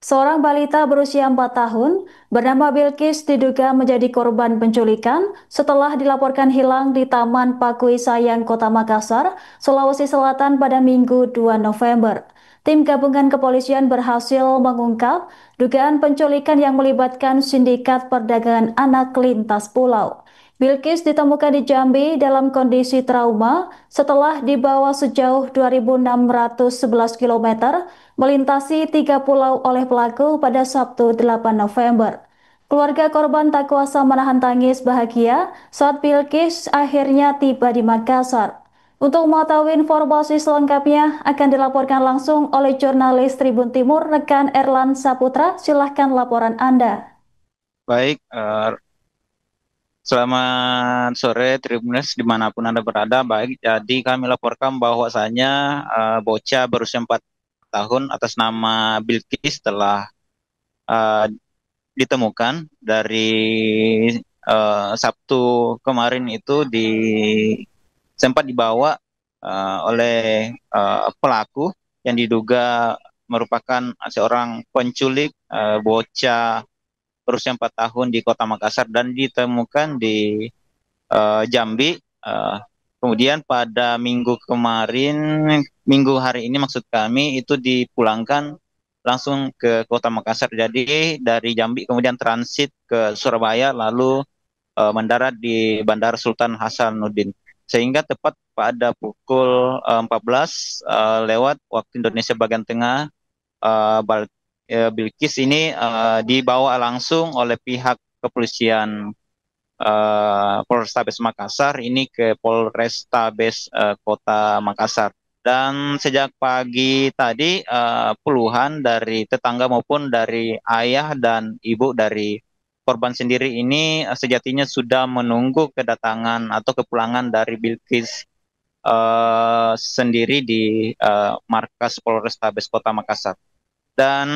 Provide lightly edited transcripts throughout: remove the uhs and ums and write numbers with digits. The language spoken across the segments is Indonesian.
Seorang balita berusia 4 tahun bernama Bilkis diduga menjadi korban penculikan setelah dilaporkan hilang di Taman Pakui Sayang, Kota Makassar, Sulawesi Selatan pada Minggu 2 November. Tim gabungan kepolisian berhasil mengungkap dugaan penculikan yang melibatkan sindikat perdagangan anak lintas pulau. Bilkis ditemukan di Jambi dalam kondisi trauma setelah dibawa sejauh 2.611 km melintasi 3 pulau oleh pelaku pada Sabtu 8 November. Keluarga korban tak kuasa menahan tangis bahagia saat Bilkis akhirnya tiba di Makassar. Untuk mengetahui informasi selengkapnya akan dilaporkan langsung oleh jurnalis Tribun Timur rekan Erlan Saputra. Silahkan laporan Anda. Baik, selamat sore Tribuners dimanapun Anda berada. Baik, jadi kami laporkan bahwasanya bocah berusia 4 tahun atas nama Bilkis telah eh, ditemukan dari Sabtu kemarin itu sempat dibawa oleh pelaku yang diduga merupakan seorang penculik bocah berusia 4 tahun di Kota Makassar dan ditemukan di Jambi. Kemudian pada minggu kemarin, minggu hari ini maksud kami itu dipulangkan langsung ke Kota Makassar. Jadi dari Jambi kemudian transit ke Surabaya lalu mendarat di Bandara Sultan Hasanuddin. Sehingga tepat pada pukul 14 lewat waktu Indonesia bagian tengah, Bilkis ini dibawa langsung oleh pihak kepolisian Polrestabes Makassar ini ke Polrestabes Kota Makassar. Dan sejak pagi tadi puluhan dari tetangga maupun dari ayah dan ibu dari korban sendiri ini sejatinya sudah menunggu kedatangan atau kepulangan dari Bilkis sendiri di markas Polrestabes Kota Makassar. Dan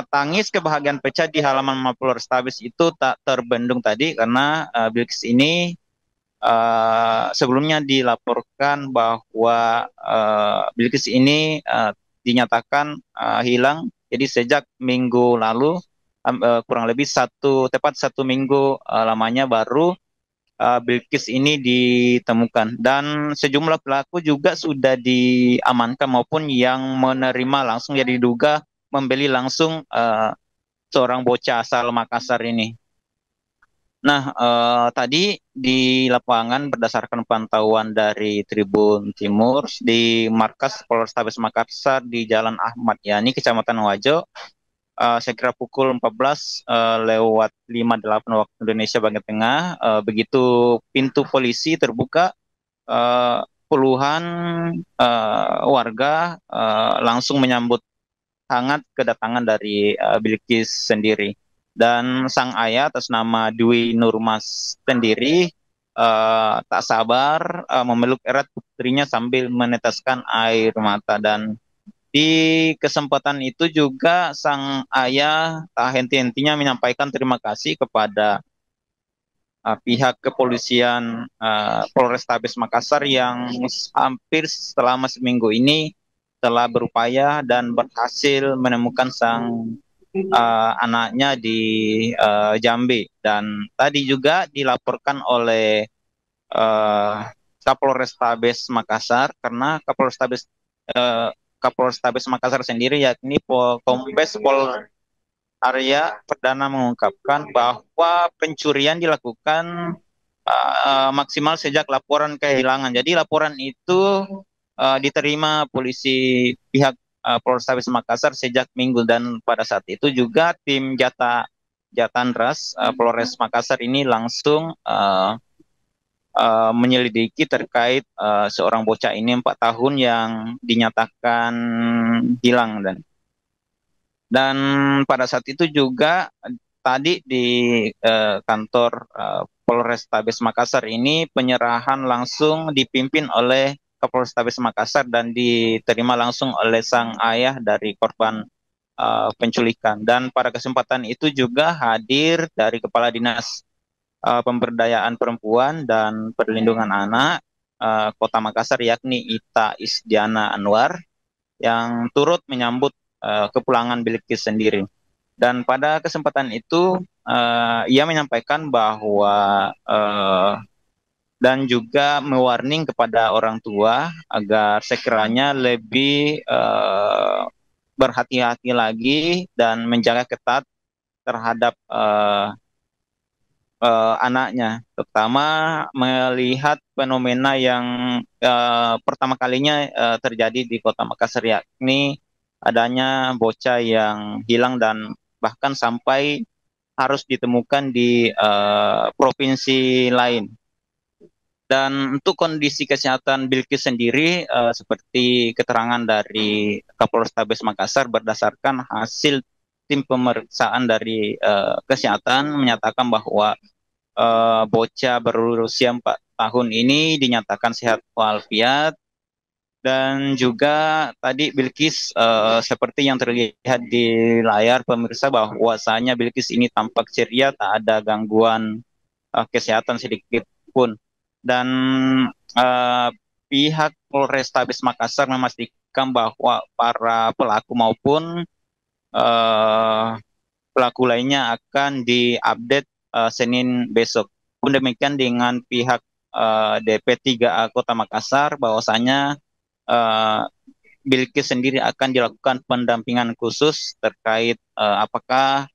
tangis kebahagiaan pecah di halaman Mapolrestabes itu tak terbendung tadi karena Bilkis ini sebelumnya dilaporkan bahwa Bilkis ini dinyatakan hilang. Jadi sejak minggu lalu kurang lebih tepat 1 minggu lamanya baru Bilkis ini ditemukan dan sejumlah pelaku juga sudah diamankan maupun yang menerima langsung ya diduga membeli langsung seorang bocah asal Makassar ini. Nah, tadi di lapangan berdasarkan pantauan dari Tribun Timur di markas Polrestabes Makassar di Jalan Ahmad Yani, Kecamatan Wajo, saya kira pukul 14 lewat 58 waktu Indonesia bagian tengah, begitu pintu polisi terbuka, eh, puluhan warga langsung menyambut hangat kedatangan dari Bilkis sendiri. Dan sang ayah atas nama Dwi Nurmas sendiri tak sabar memeluk erat putrinya sambil meneteskan air mata. Dan di kesempatan itu juga sang ayah tak henti-hentinya menyampaikan terima kasih kepada pihak kepolisian Polrestabes Makassar yang hampir selama seminggu ini telah berupaya dan berhasil menemukan sang anaknya di Jambi. Dan tadi juga dilaporkan oleh uh, Kapolrestabes Makassar karena Kapolrestabes Makassar sendiri yakni Kombes Pol Arya Perdana mengungkapkan bahwa pencurian dilakukan maksimal sejak laporan kehilangan. Jadi laporan itu diterima polisi pihak Polrestabes Makassar sejak Minggu dan pada saat itu juga tim Jatandras Polres Makassar ini langsung menyelidiki terkait seorang bocah ini 4 tahun yang dinyatakan hilang. Dan pada saat itu juga tadi di kantor Polrestabes Makassar ini penyerahan langsung dipimpin oleh Kapolrestabes Makassar dan diterima langsung oleh sang ayah dari korban penculikan. Dan pada kesempatan itu juga hadir dari Kepala Dinas Pemberdayaan Perempuan dan Perlindungan Anak Kota Makassar yakni Ita Isdiana Anwar yang turut menyambut kepulangan Bilqis sendiri. Dan pada kesempatan itu ia menyampaikan bahwa dan juga mewarning kepada orang tua agar sekiranya lebih berhati-hati lagi dan menjaga ketat terhadap anaknya, terutama melihat fenomena yang pertama kalinya terjadi di Kota Makassar, yakni adanya bocah yang hilang dan bahkan sampai harus ditemukan di provinsi lain. Dan untuk kondisi kesehatan Bilqis sendiri, seperti keterangan dari Kapolrestabes Makassar berdasarkan hasil tim pemeriksaan dari kesehatan menyatakan bahwa bocah berusia 4 tahun ini dinyatakan sehat walafiat. Dan juga tadi Bilqis seperti yang terlihat di layar pemirsa bahwasanya Bilqis ini tampak ceria, tak ada gangguan kesehatan sedikit pun. Dan pihak Polrestabes Makassar memastikan bahwa para pelaku maupun pelaku lainnya akan diupdate Senin besok. Pun demikian dengan pihak DP3A Kota Makassar, bahwasanya Bilqis sendiri akan dilakukan pendampingan khusus terkait apakah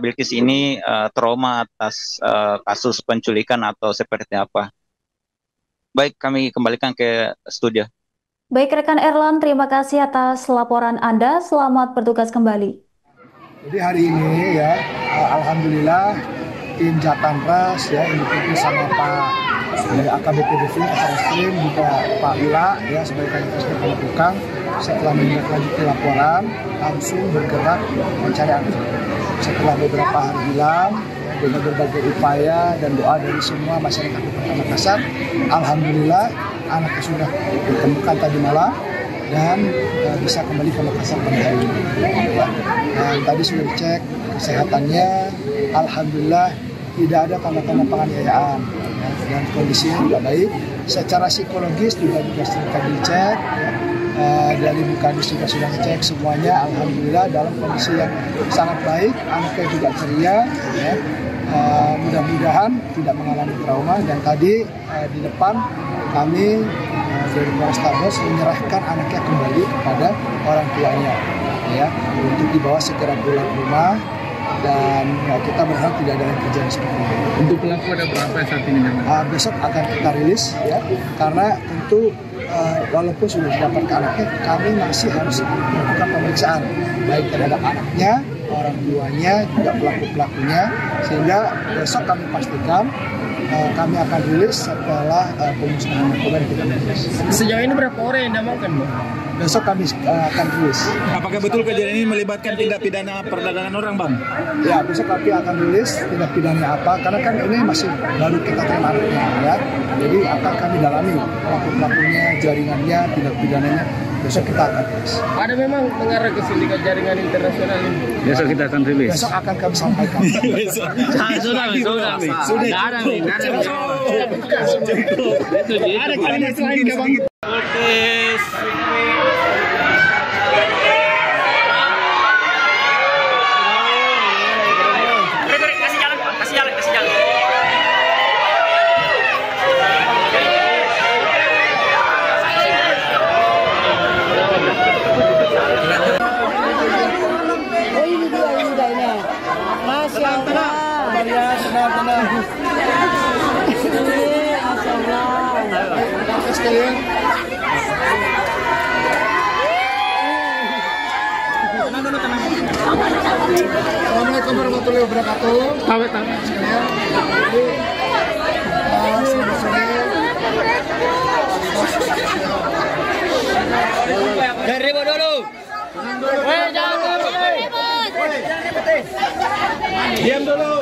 Bilqis ini trauma atas kasus penculikan atau seperti apa. Baik, kami kembalikan ke studio. Baik rekan Erlan, terima kasih atas laporan Anda. Selamat bertugas kembali. Jadi hari ini ya, alhamdulillah tim Jatanras ya yang dipimpin sama Pak AKBP Devin, Kasareskrim, juga Pak Wila ya sebagai Kasareskrim Pelakukang, setelah menindaklanjuti laporan langsung bergerak mencari anak. Setelah beberapa hari hilang dengan berbagai upaya dan doa dari semua masyarakat Kota Makassar, alhamdulillah anaknya sudah ditemukan tadi malam dan bisa kembali ke Makassar pada hari ini. Dan tadi sudah dicek kesehatannya, alhamdulillah tidak ada tanda-tanda penganiayaan ya, dan kondisinya juga baik. Secara psikologis juga sudah dicek. Dari Bukadis juga sudah ngecek semuanya, alhamdulillah dalam kondisi yang sangat baik, anaknya juga ceria ya. Mudah-mudahan tidak mengalami trauma. Dan tadi di depan kami dari Polrestabes menyerahkan anaknya kembali kepada orang tuanya ya, untuk dibawa segera pulang ke rumah. Dan ya, kita berharap tidak ada kejadian seperti ini. Untuk pelaku ada berapa saat ini? Besok akan kita rilis ya, karena tentu walaupun sudah didapatkan anaknya, kami masih harus melakukan pemeriksaan baik terhadap anaknya, orang tuanya, juga pelaku-pelakunya, sehingga besok kami pastikan kami akan rilis setelah pemusnahan narkoba yang kita rilis. Sejauh ini berapa orang yang diamankan, Bang? Besok kami akan rilis. Apakah betul kejadian ini melibatkan tindak pidana perdagangan orang, Bang? Ya, besok kami akan rilis tindak pidana apa, karena kan ini masih baru kita terima anaknya ya. Jadi akan kami dalami pelaku-pelakunya, jaringannya, tindak pidananya. Besok kita akan rilis. Ada memang mengarah ke sindikat jaringan internasional ini? Besok kita akan rilis. Besok akan kami sampaikan. Sudah. Ada nih. Ada kalimat lain ya, Bang? Assalamualaikum warahmatullahi wabarakatuh. Jangan ribut dulu. Jangan ribut. Diam dulu.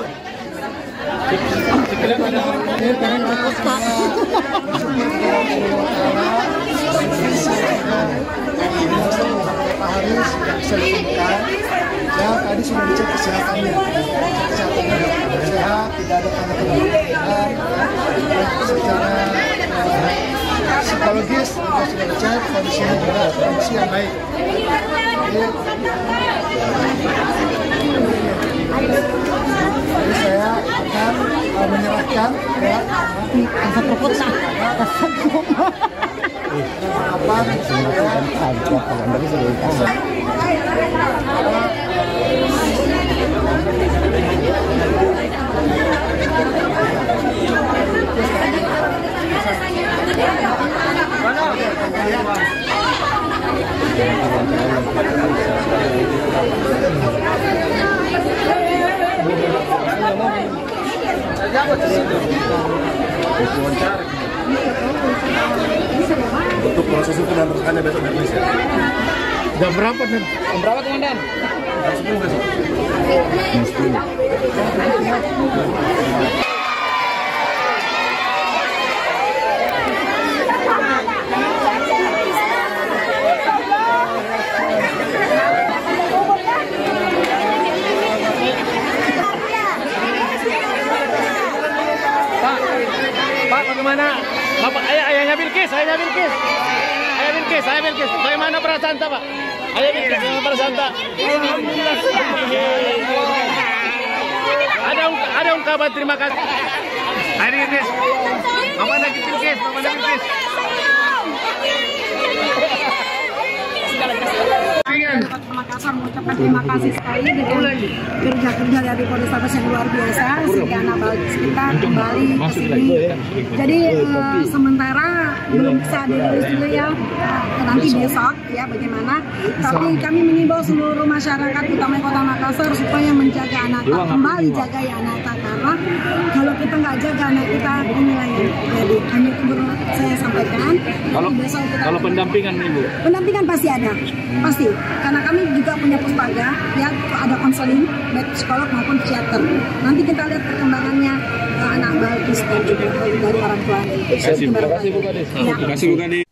Hari sudah diselesaikan. Ya, tadi sudah dicek kesehatannya. Kesehatannya sehat, tidak ada tanda-tanda penyakit. Secara psikologis kita sudah dicek kondisinya juga kondisi yang baik. Jadi saya akan menyerahkan ya untuk proses itu dan tersangkanya besok di Indonesia. Jam berapa nih? Jam berapa komandan? Jam 10 besok. Jam 10. Pak, bagaimana? Bapak, ayahnya Bilkis. Bagaimana perasaan Pak? Ayah Bilkis, bagaimana perasaan Tak? Alhamdulillah. Ada ungkapan terima kasih. Ayah Bilkis. Bapak lagi Bilkis. Makassar mengucapkan terima kasih sekali dengan kerja-kerja dari Polrestabes yang luar biasa sehingga anak Bilkis kita kembali ke sini. Jadi sementara belum bisa dirilis dulu ya, nanti besok ya bagaimana. Tapi kami mengimbau seluruh masyarakat utama Kota Makassar supaya menjaga anak, kembali jaga ya anak, karena kalau kita nggak jaga anak kita inilah yang jadi. Hanya itu saya sampaikan. Kalau pendampingan Ibu? Pendampingan pasti ada, pasti. Karena kami juga punya puspaga, ya ada konseling, baik psikolog maupun psikiater. Nanti kita lihat perkembangannya anak Bilkis dan juga dari orang tua. Terima kasih Bu Kadis. Terima kasih Bu Kadis.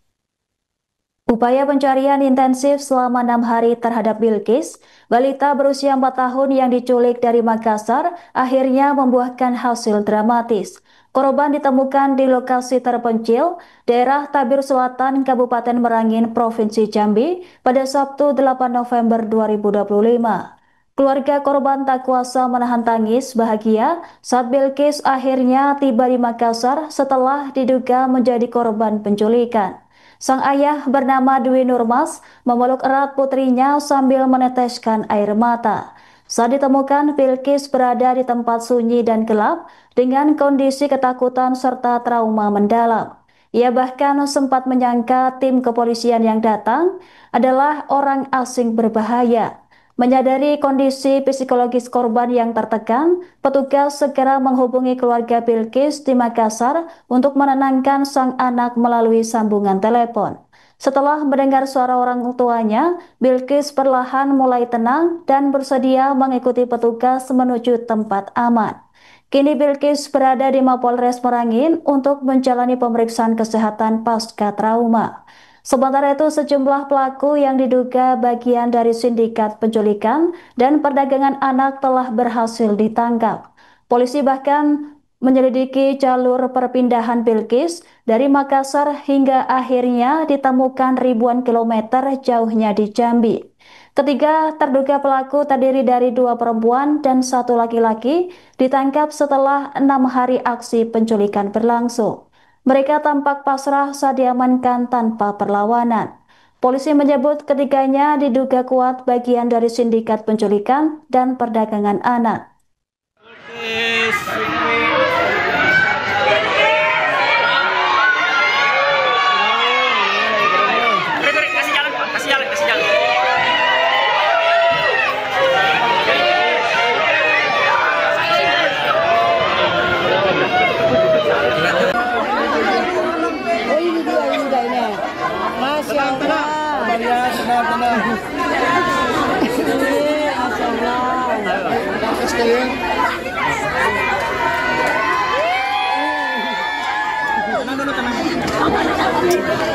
Upaya pencarian intensif selama 6 hari terhadap Bilkis, balita berusia 4 tahun yang diculik dari Makassar, akhirnya membuahkan hasil dramatis. Korban ditemukan di lokasi terpencil, daerah Tabir Selatan, Kabupaten Merangin, Provinsi Jambi, pada Sabtu 8 November 2025. Keluarga korban tak kuasa menahan tangis bahagia saat Bilkis akhirnya tiba di Makassar setelah diduga menjadi korban penculikan. Sang ayah bernama Dwi Nurmas memeluk erat putrinya sambil meneteskan air mata. Saat ditemukan, Bilkis berada di tempat sunyi dan gelap dengan kondisi ketakutan serta trauma mendalam. Ia bahkan sempat menyangka tim kepolisian yang datang adalah orang asing berbahaya. Menyadari kondisi psikologis korban yang tertekan, petugas segera menghubungi keluarga Bilkis di Makassar untuk menenangkan sang anak melalui sambungan telepon. Setelah mendengar suara orang tuanya, Bilkis perlahan mulai tenang dan bersedia mengikuti petugas menuju tempat aman. Kini Bilkis berada di Mapolres Merangin untuk menjalani pemeriksaan kesehatan pasca trauma. Sementara itu, sejumlah pelaku yang diduga bagian dari sindikat penculikan dan perdagangan anak telah berhasil ditangkap. Polisi bahkan menyelidiki jalur perpindahan Bilkis dari Makassar hingga akhirnya ditemukan ribuan kilometer jauhnya di Jambi. Ketiga terduga pelaku terdiri dari 2 perempuan dan 1 laki-laki ditangkap setelah 6 hari aksi penculikan berlangsung. Mereka tampak pasrah saat diamankan tanpa perlawanan. Polisi menyebut ketiganya diduga kuat bagian dari sindikat penculikan dan perdagangan anak.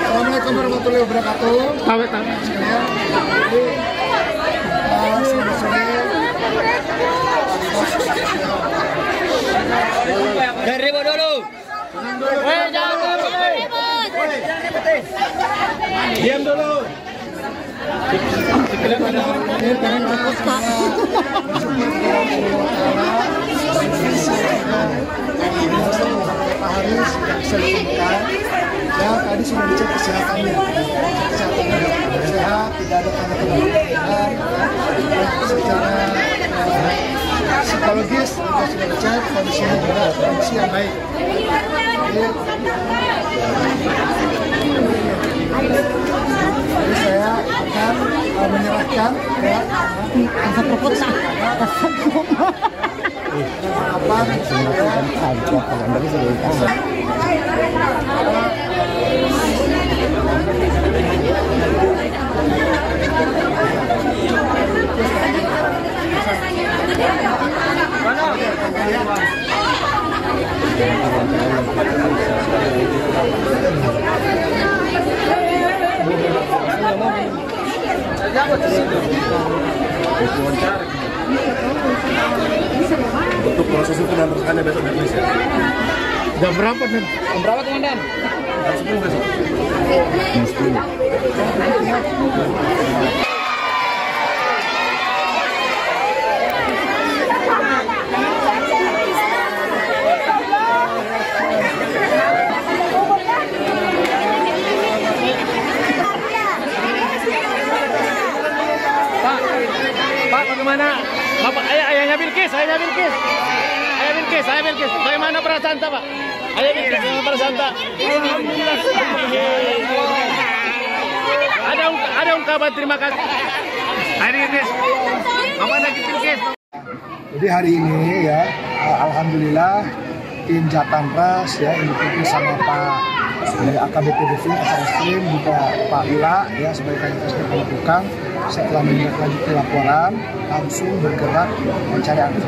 Assalamualaikum warahmatullahi wabarakatuh. Ribut dulu. Diam dulu. hari sudah selesai. Ya, tadi sudah dicek kesehatannya. Kesehatannya sehat, tidak ada tanda-tanda secara psikologis kita sudah dicek kondisinya juga kondisi yang baik. Jadi saya akan menyerahkan ya Untuk proses hukum dan tersangkanya besok dirilis ya. Jam berapa nih? Jam berapa komandan? Jam 10 besok. Jam 10. Pak, bagaimana? Bapak, ayahnya Bilkis. Bagaimana perasaan Pak? Ayah Bilkis, bagaimana perasaan Pak? Ada ungkapan terima kasih. Hari ini, apa lagi Bilkis? Jadi hari ini ya, alhamdulillah tim Jatantras ya ini dipimpin sama Pak AKBP Devin Kasareskrim juga Pak Ila ya sebagai Kanit Reskrim Pelakukang setelah menindaklanjuti laporan langsung bergerak mencari anak.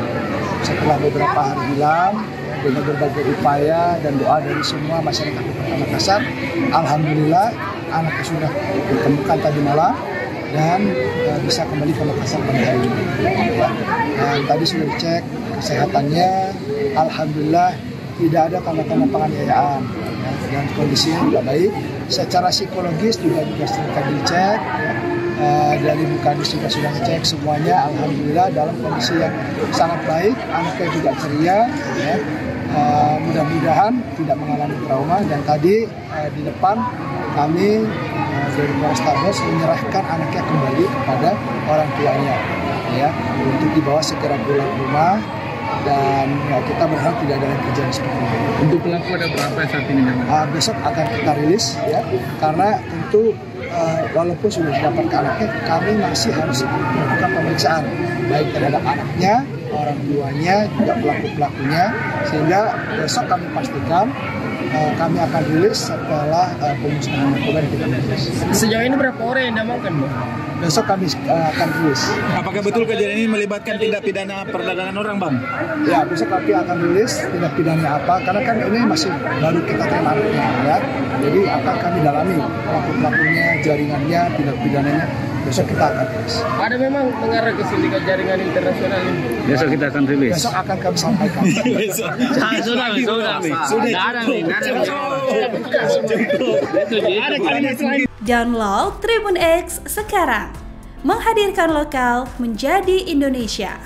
Setelah beberapa hari hilang dengan berbagai upaya dan doa dari semua masyarakat Kota Makassar, alhamdulillah anaknya sudah ditemukan tadi malam dan bisa kembali ke Makassar pada hari ini. Dan tadi sudah dicek kesehatannya, alhamdulillah tidak ada tanda-tanda penganiayaan dan kondisinya juga baik. Secara psikologis juga sudah dicek. Dari Bukadis juga sudah ngecek semuanya, alhamdulillah dalam kondisi yang sangat baik, anaknya juga ceria ya. Mudah-mudahan tidak mengalami trauma. Dan tadi di depan kami dari Polrestabes menyerahkan anaknya kembali kepada orang tuanya ya untuk dibawa segera pulang ke rumah. Dan ya, kita berharap tidak ada lagi kejadian seperti ini. Untuk pelaku ada berapa saat ini? Besok akan kita rilis ya, karena tentu walaupun sudah didapatkan anaknya, kami masih harus melakukan pemeriksaan baik terhadap anaknya, orang tuanya, juga pelaku-pelakunya, sehingga besok kami pastikan kami akan rilis setelah pemusnahan narkoba yang kita rilis. Sejauh ini berapa orang yang diamankan, Bang? Besok kami akan rilis. Apakah betul kejadian ini melibatkan tindak pidana perdagangan orang, Bang? Ya, besok kami akan rilis tindak pidana apa, karena kan ini masih baru kita terima ya. Jadi akan kami dalami pelaku-pelakunya, jaringannya, tindak pidananya. Besok kita akan rilis. Ada memang mengarah ke sindikat jaringan internasional ini. Besok kita akan rilis. Besok akan kami sampaikan. Download Tribun X sekarang, menghadirkan lokal menjadi Indonesia.